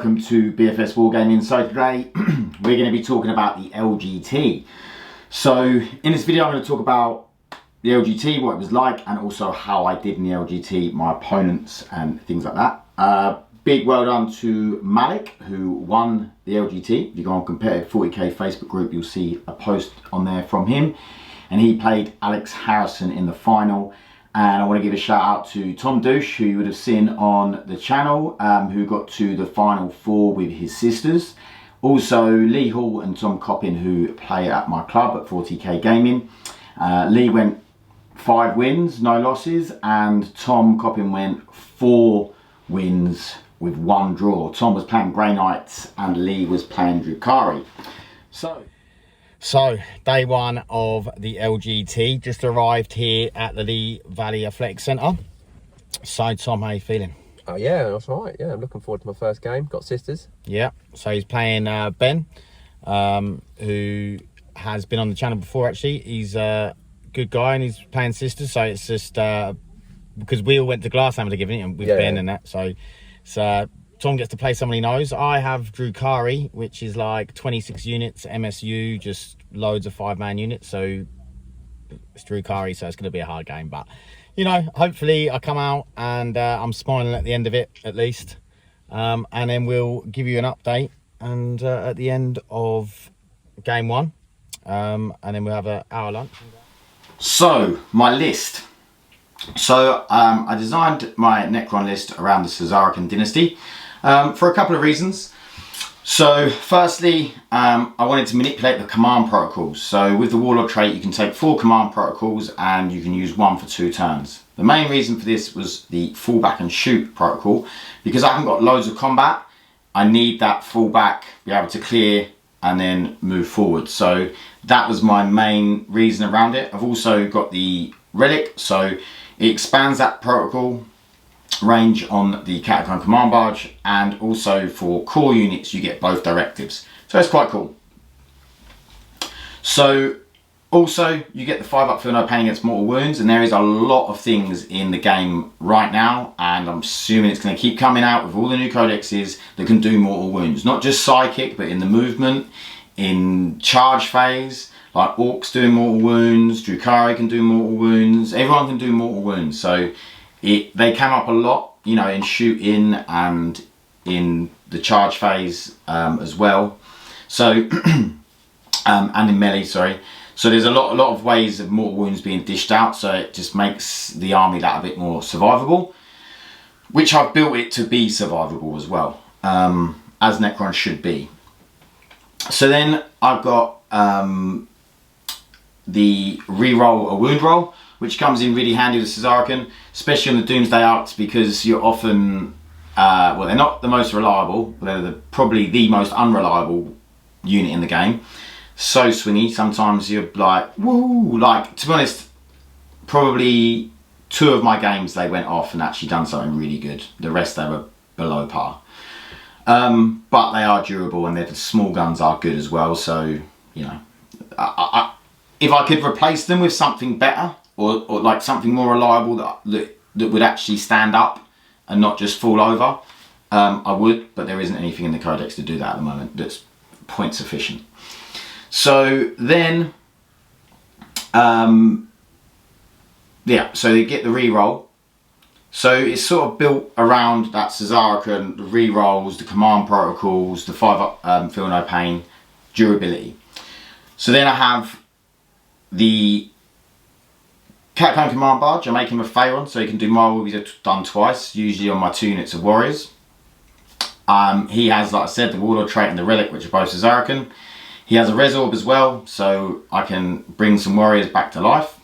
welcome to BFS Wargaming. So today we're going to be talking about the LGT. So in this video I'm going to talk about the LGT, what it was like, and also how I did in the LGT, my opponents and things like that. Big well done to Malik, who won the LGT. If you go on Competitive 40k Facebook group, you'll see a post on there from him. And he played Alex Harrison in the final. And I want to give a shout out to Tom Douche, who you would have seen on the channel, who got to the final four with his sisters. Also Lee Hall and Tom Coppin, who play at my club at 40k Gaming. Lee went 5 wins, no losses, and Tom Coppin went 4 wins with 1 draw. Tom was playing Grey Knights and Lee was playing Drukhari. So, day one of the LGT, just arrived here at the Lee Valley Athletics Centre. So, Tom, how are you feeling? Oh yeah, that's all right. Yeah, I'm looking forward to my first game. Got sisters. Yeah, so he's playing Ben, who has been on the channel before actually. He's a good guy and he's playing sisters, so it's just because we all went to Glasshammer together with Ben and that. So Tom gets to play someone he knows. I have Drukhari, which is like 26 units, MSU, just loads of 5-man units. So it's Drukhari, so it's going to be a hard game. But, you know, hopefully I come out and I'm smiling at the end of it, at least. And then we'll give you an update and at the end of game one. And then we'll have an hour lunch. So, my list. So, I designed my Necron list around the Szarekhan Dynasty. For a couple of reasons. So firstly, I wanted to manipulate the command protocols. So with the Warlord trait, you can take 4 command protocols and you can use 1 for 2 turns. The main reason for this was the fall back and shoot protocol. Because I haven't got loads of combat, I need that fall back, be able to clear and then move forward. So that was my main reason around it. I've also got the Relic, so it expands that protocol range on the Catacomb command barge, and also for core units you get both directives, so it's quite cool. So also you get the 5-up feel no pain against mortal wounds, and there is a lot of things in the game right now, and I'm assuming it's going to keep coming out with all the new codexes that can do mortal wounds, not just psychic but in the movement, in charge phase, like orcs doing mortal wounds, Drukhari can do mortal wounds, everyone can do mortal wounds. So they came up a lot, you know, in shooting and in the charge phase as well. So, and in melee, sorry. So there's a lot of ways of mortal wounds being dished out, so it just makes the army that a bit more survivable, which I've built it to be survivable as well, as Necron should be. So then I've got the reroll a wound roll, which comes in really handy with Szarekhan, especially on the Doomsday arcs, because you're often, well, they're not the most reliable, but they're probably the most unreliable unit in the game. So swingy, sometimes you're like, woo, like, to be honest, probably 2 of my games they went off and actually done something really good. The rest they were below par. But they are durable and the small guns are good as well, so, you know, if I could replace them with something better, or like something more reliable that would actually stand up and not just fall over, I would, but there isn't anything in the codex to do that at the moment that's point sufficient. So then, yeah, so you get the reroll. So it's sort of built around that Szarekhan, the rerolls, the command protocols, the 5-up feel no pain, durability. So then I have the Catacomb command barge. I make him a Phaeron, so he can do my will be done twice, usually on my 2 units of warriors. He has, like I said, the Warlord trait and the Relic, which are both Szarekhan. He has a Res Orb as well, so I can bring some warriors back to life.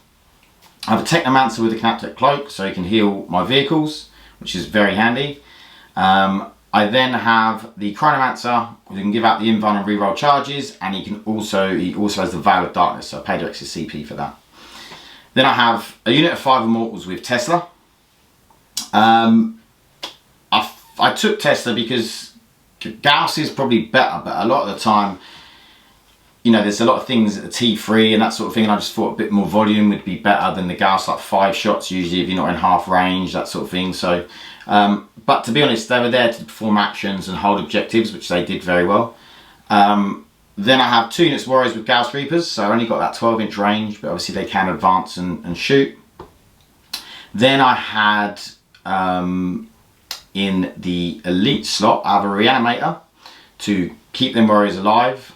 I have a Technomancer with a Canaptic Cloak, so he can heal my vehicles, which is very handy. I then have the Chronomancer, who can give out the invuln and reroll charges, and he also has the Veil of Darkness, so I paid extra CP for that. Then I have a unit of 5 Immortals with Tesla. I took Tesla because Gauss is probably better, but a lot of the time, you know, there's a lot of things at the T3 and that sort of thing, and I just thought a bit more volume would be better than the Gauss, like 5 shots usually if you're not in half range, that sort of thing. So But to be honest, they were there to perform actions and hold objectives, which they did very well. Then I have 2 units of warriors with Gauss Reapers, so I only got that 12-inch range, but obviously they can advance and shoot. Then I had, in the elite slot, I have a reanimator to keep them warriors alive.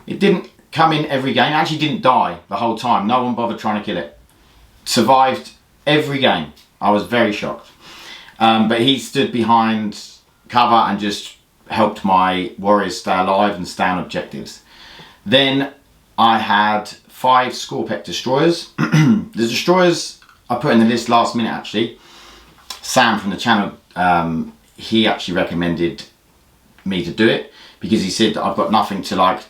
It didn't come in every game, it actually didn't die the whole time, no one bothered trying to kill it. Survived every game, I was very shocked. But he stood behind cover and just helped my warriors stay alive and stay on objectives. Then I had 5 Scorpek Destroyers. The Destroyers I put in the list last minute actually. Sam from the channel, he actually recommended me to do it because he said that I've got nothing to like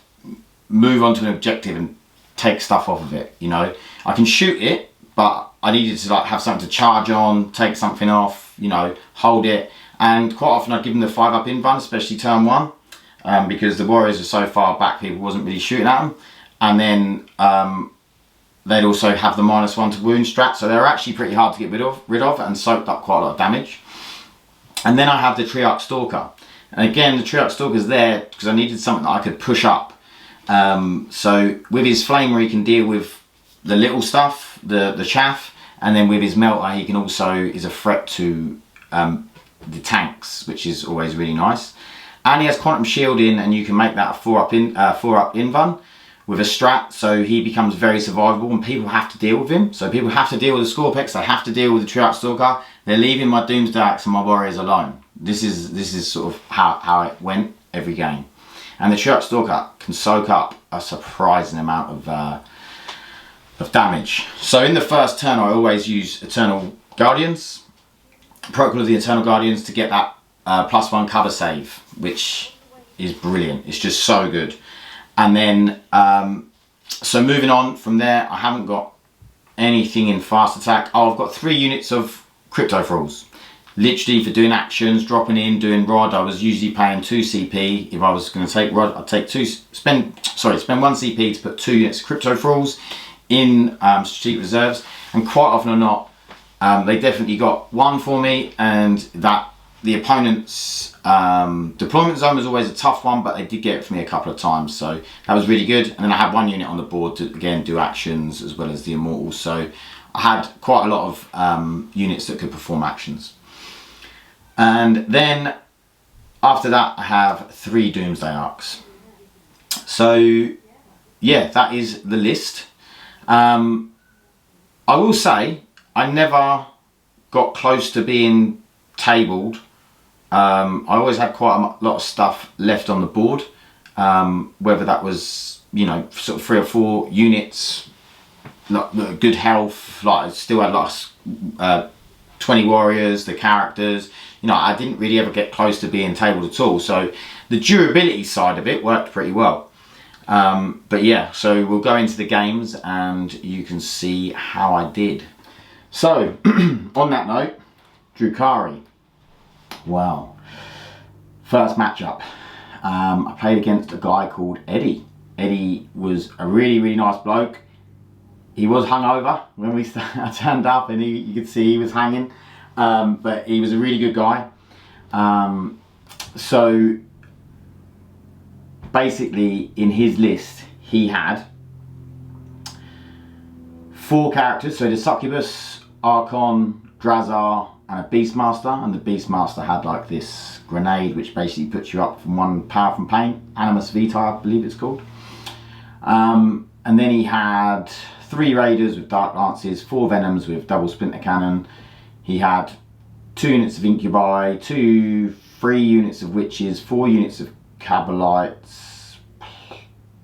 move onto an objective and take stuff off of it, you know. I can shoot it, but I needed to like have something to charge on, take something off, you know, hold it. And quite often I'd give them the 5-up invuln, especially turn 1, because the warriors are so far back, people wasn't really shooting at them. And then they'd also have the -1 to wound strat, so they were actually pretty hard to get rid of and soaked up quite a lot of damage. And then I have the Triarch Stalker. And again, the Triarch Stalker's there because I needed something that I could push up. So with his Flamer he can deal with the little stuff, the chaff, and then with his Melter he can also, is a threat to the tanks, which is always really nice. And he has quantum shielding, and you can make that a 4-up invuln with a strat, so he becomes very survivable and people have to deal with him. So people have to deal with the Scorpeks, they have to deal with the Triarch Stalker. They're leaving my Doomsday Axe and my warriors alone. This is sort of how it went every game. And the Triarch Stalker can soak up a surprising amount of damage. So in the first turn I always use Eternal Guardians, Protocol of the Eternal Guardians, to get that +1 cover save, which is brilliant. It's just so good. And then, so moving on from there, I haven't got anything in fast attack. Oh, I've got 3 units of Cryptothralls. Literally for doing actions, dropping in, doing rod. I was usually paying 2 CP. If I was going to take rod, I'd take spend 1 CP to put 2 units of Cryptothralls in strategic reserves. And quite often or not, they definitely got 1 for me, and that the opponent's deployment zone was always a tough one, but they did get it for me a couple of times, so that was really good. And then I had 1 unit on the board to again do actions as well as the Immortals, so I had quite a lot of units that could perform actions. And then after that I have 3 Doomsday Arcs. So yeah, that is the list. I will say I never got close to being tabled. I always had quite a lot of stuff left on the board, whether that was, you know, sort of 3 or 4 units, like good health, like I still had like 20 warriors, the characters, you know, I didn't really ever get close to being tabled at all. So the durability side of it worked pretty well. But yeah, so we'll go into the games and you can see how I did. So on that note, Drukhari. Wow. First matchup. I played against a guy called Eddie. Eddie was a really nice bloke. He was hungover when I turned up, and you could see he was hanging. But he was a really good guy. So basically in his list he had 4 characters, so the Succubus, Archon, Drazar and a Beastmaster, and the Beastmaster had like this grenade which basically puts you up from 1 power from pain, Animus Vitae I believe it's called. And then he had 3 Raiders with Dark Lances, 4 Venoms with double Splinter Cannon. He had 2 units of Incubi, 3 units of Witches, 4 units of Cabalites,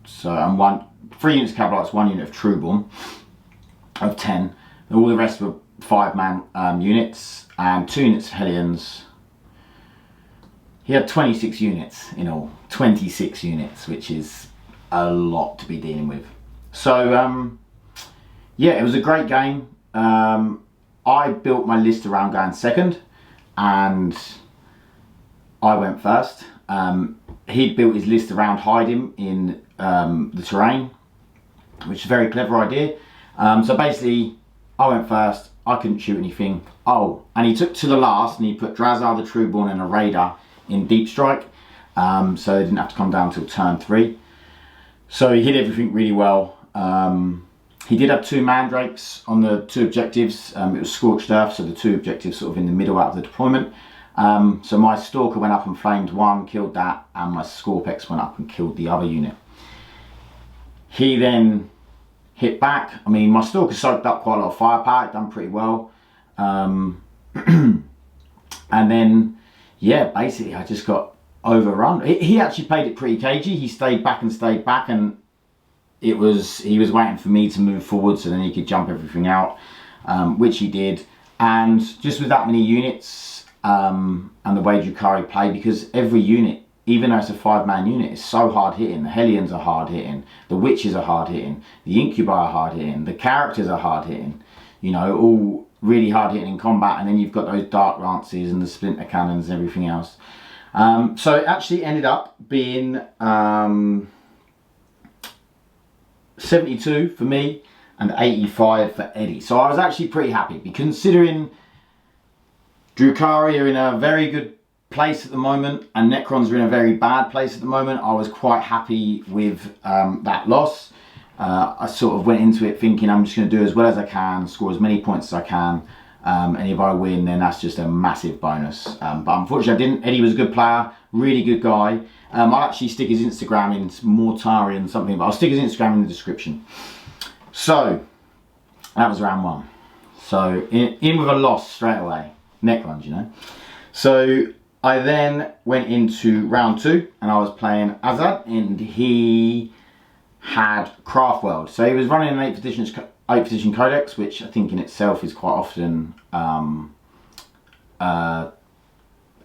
so, and 3 units of Cabalites, 1 unit of Trueborn of 10. All the rest were 5-man units, and 2 units of Hellions. He had 26 units in all, 26 units, which is a lot to be dealing with. So yeah, it was a great game. I built my list around going second, and I went first. He'd built his list around hiding in the terrain, which is a very clever idea. So basically I went first, I couldn't shoot anything. Oh, and he took to the last and he put Drazar the Trueborn and a Raider in deep strike. So they didn't have to come down till turn 3. So he hit everything really well. He did have 2 mandrakes on the 2 objectives. It was Scorched Earth, so the 2 objectives sort of in the middle out of the deployment. So my Stalker went up and flamed 1, killed that, and my Scorpex went up and killed the other unit. He then hit back. I mean, my Stalker soaked up quite a lot of firepower, it done pretty well. And then, yeah, basically I just got overrun. He actually played it pretty cagey. He stayed back, and he was waiting for me to move forward so then he could jump everything out, which he did. And just with that many units and the way Drukhari played, because every unit, even though it's a 5-man unit, is so hard hitting. The Hellions are hard hitting, the Witches are hard hitting, the Incubi are hard hitting, the characters are hard hitting, you know, all really hard hitting in combat. And then you've got those Dark Lances and the Splinter Cannons and everything else. So it actually ended up being 72 for me and 85 for Eddie. So I was actually pretty happy, considering Drukhari are in a very good place at the moment and Necrons are in a very bad place at the moment. I was quite happy with that loss. I sort of went into it thinking I'm just going to do as well as I can, score as many points as I can, and if I win then that's just a massive bonus. But unfortunately I didn't. Eddie was a good player, really good guy. I'll actually stick his Instagram in, Mortarian something, but I'll stick his Instagram in the description. So that was round 1. So in with a loss straight away. Necrons, you know. So I then went into round 2 and I was playing Azad, and he had Craftworld. So he was running an 8th edition codex, which I think in itself is quite often a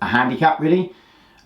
handicap really,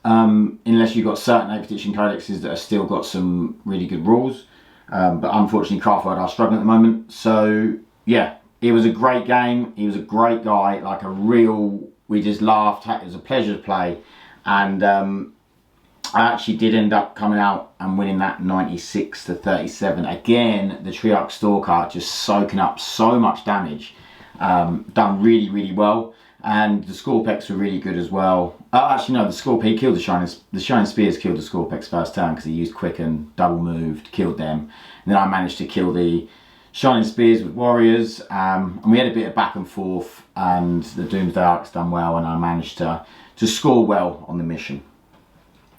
unless you've got certain 8th edition codexes that have still got some really good rules. But unfortunately Craftworld are struggling at the moment. So yeah, it was a great game. He was a great guy, like a real, we just laughed. It was a pleasure to play. And I actually did end up coming out and winning that 96 to 37. Again, the Triarch Stalker just soaking up so much damage. Done really, really well. And the Scorpex were really good as well. Actually, no, the Scorpek killed the Shining Spears killed the Scorpex first turn because he used Quicken, double moved, killed them. And then I managed to kill the Shining Spears with Warriors. And we had a bit of back and forth, and the Doomsday Ark's done well, and I managed to score well on the mission.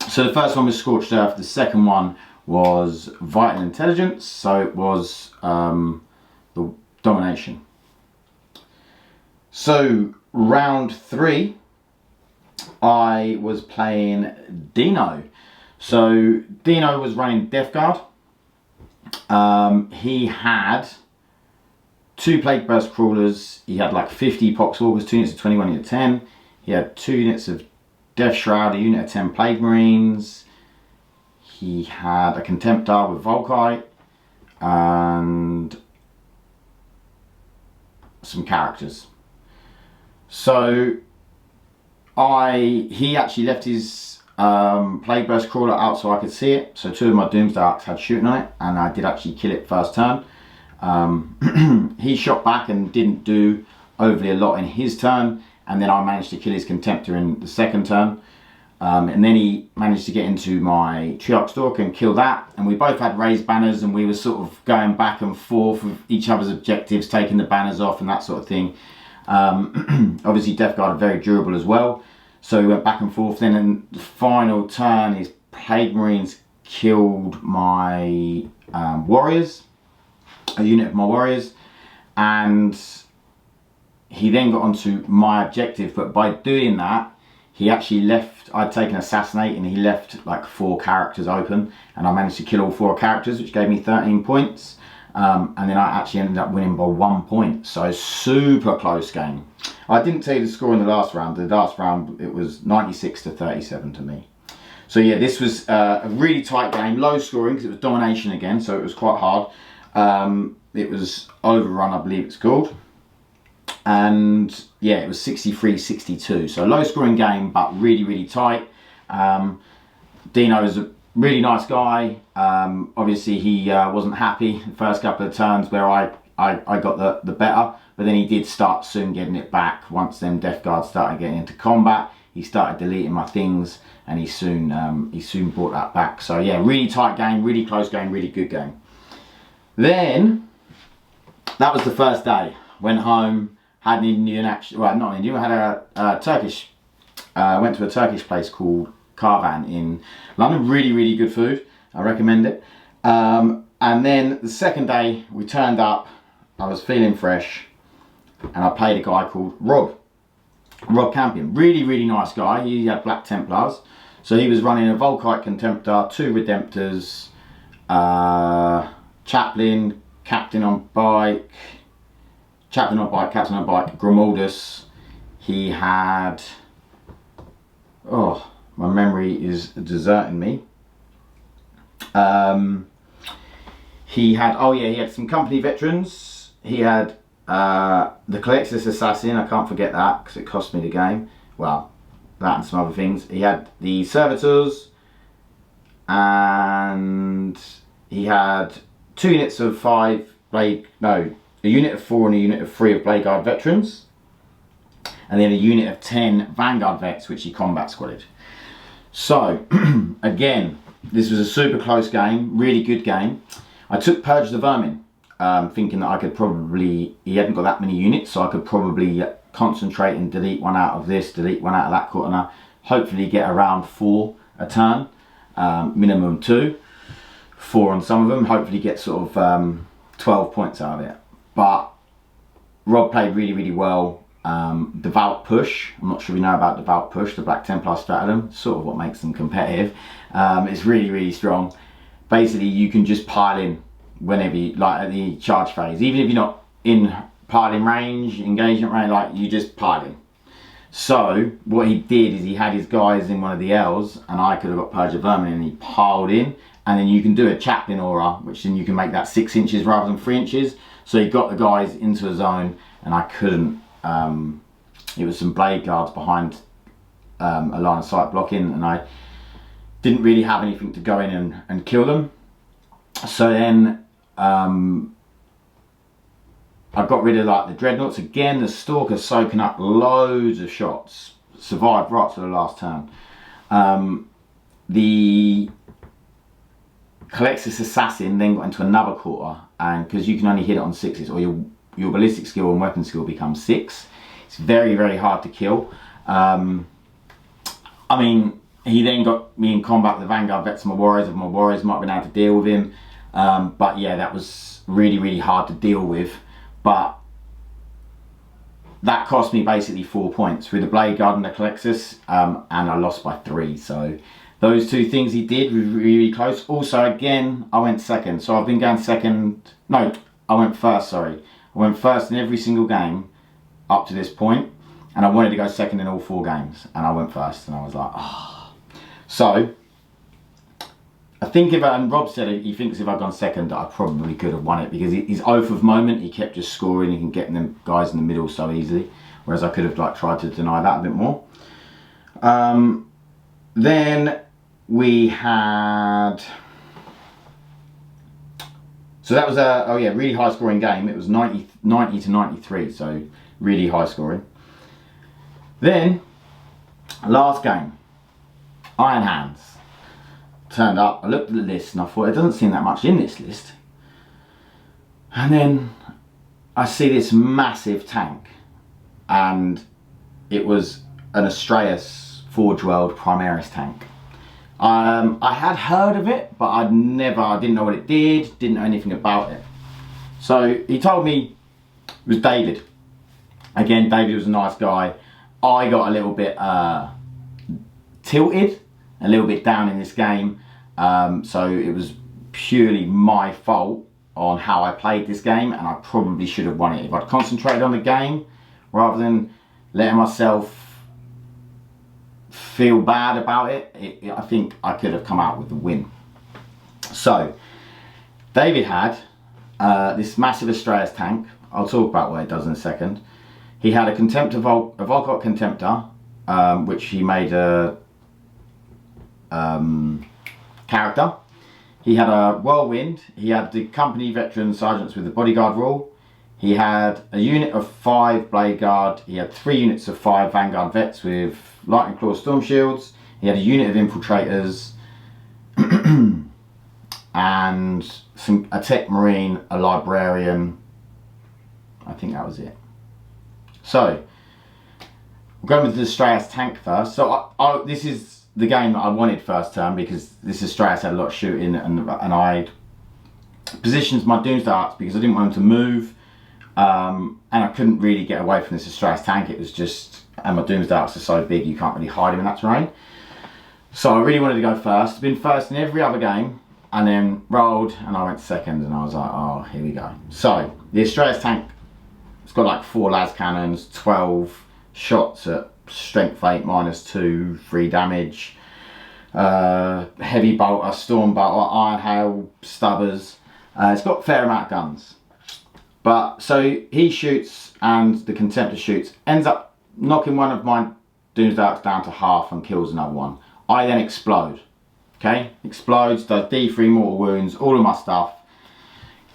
So the first one was Scorched Earth, the second one was Vital Intelligence, so it was the Domination. So round 3, I was playing Dino. So Dino was running Death Guard. He had 2 Plague Burst Crawlers, he had like 50 Poxwalkers, 2 units of 21, unit 10. He had 2 units of Death Shroud, a unit of 10 Plague Marines. He had a Contemptor with Volkite and some characters. So he actually left his Plague Burst Crawler out so I could see it. So 2 of my Doomsday Arks had shooting on it, and I did actually kill it first turn. He shot back and didn't do overly a lot in his turn, and then I managed to kill his Contemptor in the second turn. And then he managed to get into my Triarch Stalker and kill that, and we both had raised banners, and we were sort of going back and forth with each other's objectives, taking the banners off and that sort of thing. Obviously Death Guard are very durable as well, so we went back and forth. Then in the final turn his Plague Marines killed my Warriors, a unit of my Warriors, and he then got onto my objective, but by doing that he actually left, I'd taken Assassinate, and he left like 4 characters open, and I managed to kill all 4 characters, which gave me 13 points. And then I actually ended up winning by 1 point, so super close game. I didn't tell you the score in the last round. The last round it was 96 to 37 to me. So yeah, this was a really tight game, low scoring because it was domination again, so it was quite hard. It was Overrun, I believe it's called. And yeah, it was 63-62, so low scoring game but really, really tight. Dino is a really nice guy. Obviously he wasn't happy the first couple of turns where I I got the better, but then he did start soon getting it back. Once them Death Guards started getting into combat, he started deleting my things, and he soon brought that back. So yeah, really tight game, really close game, really good game. Then that was the first day. Went home, had an Indian action. Well, not Indian. I had a Turkish. Went to a Turkish place called Karvan in London. Really, really good food. I recommend it. And then the second day we turned up. I was feeling fresh, and I played a guy called Rob Campion. Really, really nice guy. He had Black Templars, so he was running a Volkite Contemptor, 2 Redemptors, Chaplain, Captain on bike, Grimaldus. He had, oh, my memory is deserting me. He had some company veterans. He had the Colexis Assassin, I can't forget that because it cost me the game. Well, that and some other things. He had the Servitors, and he had 2 units of 5 a unit of 4 and a unit of 3 of Blade Guard veterans, and then a unit of 10 Vanguard vets which he combat squadded. So again, this was a super close game, really good game. I took Purge the Vermin, thinking that I could probably, he hadn't got that many units, so I could probably concentrate and delete one out of this, delete one out of that corner, hopefully get around 4 a turn, minimum 2, 4 on some of them, hopefully get sort of 12 points out of it. But Rob played really, really well. Devout Push, I'm not sure if you know about Devout Push, the Black Templar stratagem, sort of what makes them competitive. It's really, really strong. Basically, you can just pile in whenever you, like at the charge phase, even if you're not in piling range, engagement range, like you just pile in. So what he did is he had his guys in one of the L's, and I could have got Purge of Vermin, and he piled in, and then you can do a Chaplain aura, which then you can make that 6 inches rather than 3 inches. So he got the guys into a zone, and I couldn't. It was some Blade Guards behind a line of sight blocking, and I didn't really have anything to go in and kill them. So then I got rid of like the Dreadnoughts again. The Stalker soaking up loads of shots, survived right to the last turn. The Colexis Assassin then got into another quarter, and because you can only hit it on 6s, or your ballistic skill and weapon skill becomes 6. It's very, very hard to kill. I mean, he then got me in combat with the Vanguard vets and my warriors. If my warriors might have been able to deal with him. But yeah, that was really, really hard to deal with. But that cost me basically 4 points with the Blade Guard and the Colexis, and I lost by 3. So those 2 things he did were really close. Also, again, I went second. So I've been going second. No, I went first, sorry. I went first in every single game up to this point, and I wanted to go second in all 4 games, and I went first, and I was like, oh. So I think and Rob said he thinks if I'd gone second that I probably could have won it, because his oath of moment, he kept just scoring, he can get them guys in the middle so easily, whereas I could have like tried to deny that a bit more. Then we had, so that was a really high scoring game. It was 90 to 93, so really high scoring. Then last game, Iron Hands turned up. I looked at the list and I thought, it doesn't seem that much in this list. And then I see this massive tank, and it was an Astraeus Forge World Primaris tank. I had heard of it, but I didn't know what it did, didn't know anything about it. So he told me it was David. Again, David was a nice guy. I got a little bit tilted, a little bit down in this game. So it was purely my fault on how I played this game, and I probably should have won it. If I'd concentrated on the game rather than letting myself feel bad about it, I think I could have come out with the win. So David had this massive Astraeus tank. I'll talk about what it does in a second. He had a Contemptor, a Volkite Contemptor, which he made a character. He had a Whirlwind. He had the company veteran sergeants with the bodyguard rule. He had a unit of 5 Blade Guard. He had 3 units of 5 Vanguard Vets with Lightning Claw Storm Shields. He had a unit of Infiltrators and a Tech Marine, a Librarian. I think that was it. So, we're going with the Strauss tank first. So this is the game that I wanted first turn because this is Strauss had a lot of shooting and I positioned my Doomsday Arks because I didn't want them to move. And I couldn't really get away from this Strauss tank. It was just, and my Doomsday Arks are so big you can't really hide him in that terrain. So I really wanted to go first. I've been first in every other game and then rolled and I went second and I was like, oh, here we go. So the Strauss tank, it's got like 4 las cannons, 12 shots at strength 8 -2, 3 damage, heavy bolter, storm bolter, iron hail, stubbers. It's got a fair amount of guns. But so he shoots and the Contemptor shoots, ends up knocking one of my Doomsday Arks down to half and kills another one. I then explode. Okay, explodes, does D3 mortal wounds, all of my stuff.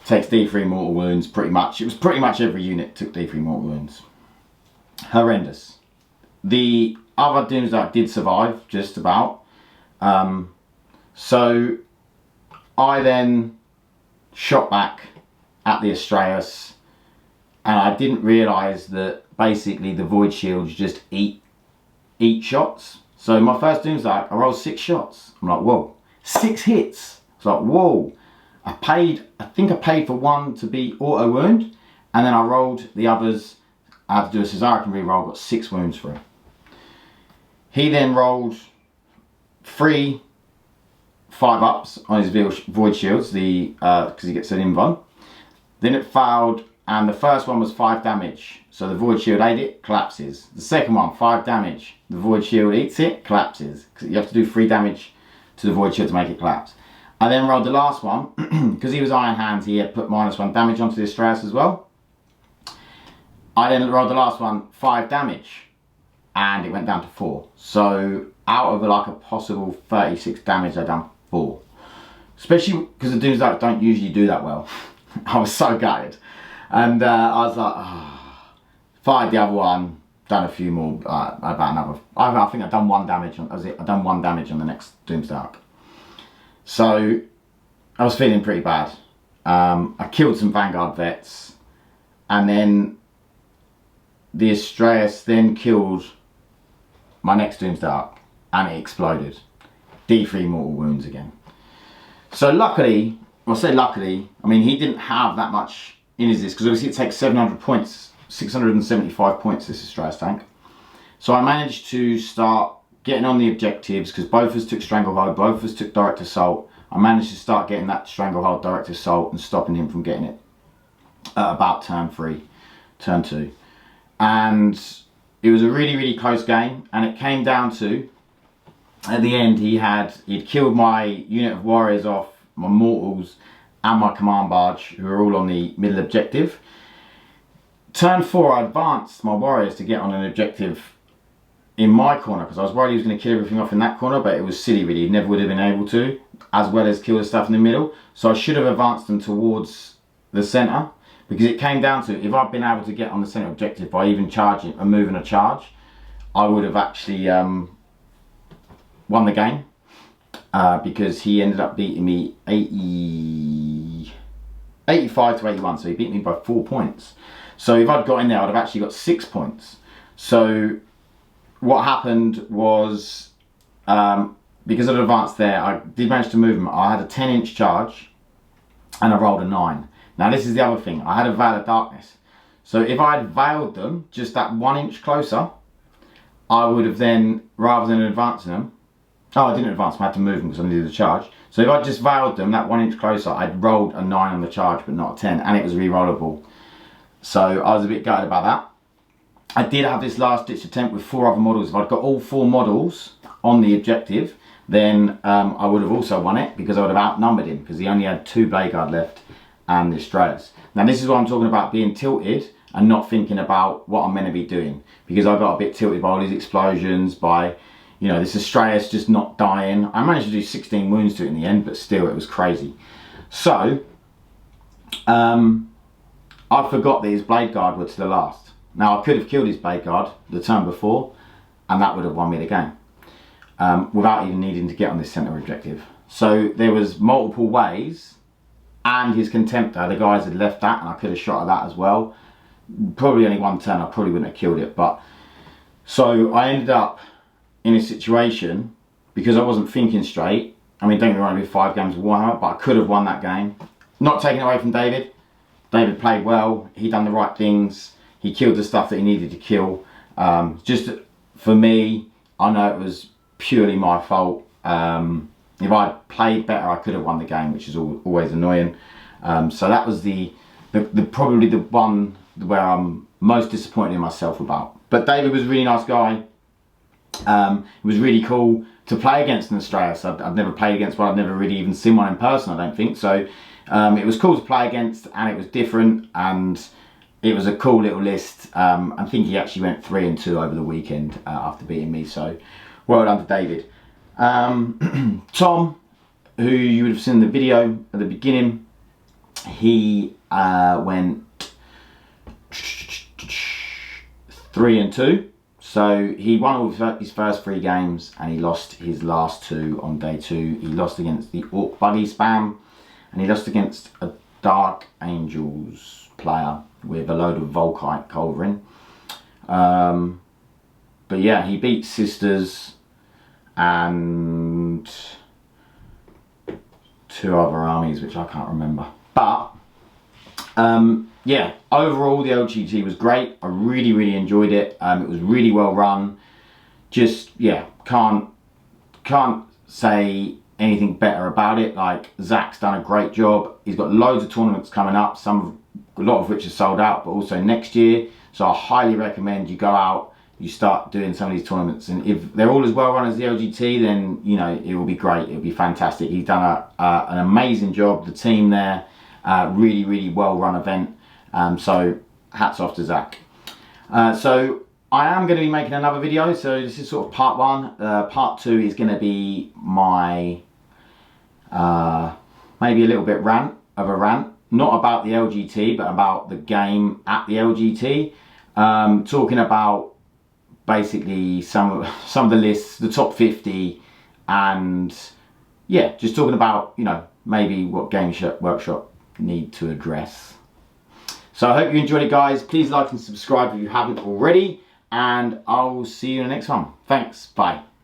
Takes D3 mortal wounds pretty much. It was pretty much every unit took D3 mortal wounds. Horrendous. The other Doomsday Ark did survive, just about. So I then shot back at the Astraeus and I didn't realise that basically the Void Shields just eat shots. So my first Doomsday Ark, I rolled 6 shots. I'm like, whoa, 6 hits. It's like, whoa. I think I paid for one to be auto wound and then I rolled the others. I had to do a Szarekhan reroll, got 6 wounds for him. He then rolled 3 5-ups on his Void Shields, because he gets an invuln. Then it failed, and the first one was 5 damage. So the Void Shield ate it, collapses. The second one, 5 damage. The Void Shield eats it, collapses. Because you have to do 3 damage to the Void Shield to make it collapse. I then rolled the last one, because he was Iron Hands, he had put -1 damage onto the Astraeus as well. I then rolled the last one, 5 damage. And it went down to 4. So out of like a possible 36 damage, I done 4. Especially because the Doomsday Arks don't usually do that well. I was so gutted. And I was like, oh. Fired the other one, done a few more, about another. I think I've done 1 damage on, I've done 1 damage on the next Doomsday Ark. So I was feeling pretty bad. I killed some Vanguard Vets. And then the Astraeus then killed my next Doomsday Ark and it exploded. D3 mortal wounds again. So luckily, well I say luckily, I mean he didn't have that much in his list because obviously it takes 700 points, 675 points this Astraeus tank. So I managed to start getting on the objectives because both of us took Stranglehold, both of us took Direct Assault. I managed to start getting that Stranglehold, Direct Assault and stopping him from getting it at about turn 3, turn 2. And it was a really, really close game, and it came down to, at the end, he'd killed my unit of warriors off, my mortals, and my command barge, who were all on the middle objective. Turn 4, I advanced my warriors to get on an objective in my corner, because I was worried he was going to kill everything off in that corner, but it was silly really, he never would have been able to, as well as kill the stuff in the middle. So I should have advanced them towards the centre. Because it came down to, if I'd been able to get on the centre objective by even charging and moving a charge, I would have actually won the game. Because he ended up beating me 85 to 81, so he beat me by 4 points. So if I'd got in there, I'd have actually got 6 points. So what happened was, because I'd advanced there, I did manage to move him. I had a 10-inch charge and I rolled a 9. Now this is the other thing, I had a Veil of Darkness. So if I had veiled them just that 1 inch closer, I would have then, rather than advancing them, oh I didn't advance them, I had to move them because I needed a charge. So if I just veiled them that 1 inch closer, I'd rolled a 9 on the charge but not a 10, and it was re-rollable. So I was a bit gutted about that. I did have this last ditch attempt with 4 other models. If I'd got all 4 models on the objective, then I would have also won it because I would have outnumbered him because he only had 2 Blade Guard left and the Astraeus. Now this is what I'm talking about, being tilted and not thinking about what I'm meant to be doing, because I got a bit tilted by all these explosions, by, you know, this Astraeus just not dying. I managed to do 16 wounds to it in the end, but still it was crazy. So I forgot that his Blade Guard were to the last. Now I could have killed his Blade Guard the turn before, and that would have won me the game, without even needing to get on this centre objective. So there was multiple ways, and his Contemptor, the guys had left that, and I could have shot at that as well. Probably only one turn, I probably wouldn't have killed it, but so I ended up in a situation because I wasn't thinking straight. I mean, don't get me wrong, I did 5 games of Warhammer, but I could have won that game. Not taking away from David. David played well. He done the right things. He killed the stuff that he needed to kill. Just for me, I know it was purely my fault. If I played better, I could have won the game, which is always annoying. So that was probably the one where I'm most disappointed in myself about. But David was a really nice guy. It was really cool to play against an Astraeus. I'd never played against one. I'd never really even seen one in person, I don't think. So it was cool to play against, and it was different, and it was a cool little list. I think he actually went 3-2 over the weekend after beating me. So well done to David. Tom, who you would have seen in the video at the beginning, he went 3-2. So he won all his first 3 games, and he lost his last 2 on day 2. He lost against the Orc Buddy spam, and he lost against a Dark Angels player with a load of Volkite Culverin. But yeah, he beat Sisters and 2 other armies, which I can't remember. But yeah, overall the LGT was great. I really enjoyed it. It was really well run. Just yeah, can't say anything better about it. Like, Zach's done a great job. He's got loads of tournaments coming up, a lot of which are sold out, but also next year. So I highly recommend you go out, you start doing some of these tournaments, and if they're all as well run as the LGT, then you know it will be great. It'll be fantastic. He's done an amazing job. The team there, really well run event. So hats off to Zach. So I am going to be making another video. So this is sort of part 1. Part 2 is going to be my maybe a little bit rant, not about the LGT, but about the game at the LGT. Talking about basically some of the lists, the top 50, and yeah, just talking about, you know, maybe what Game Workshop need to address. So I hope you enjoyed it, guys. Please like and subscribe if you haven't already, and I'll see you in the next one. Thanks, bye.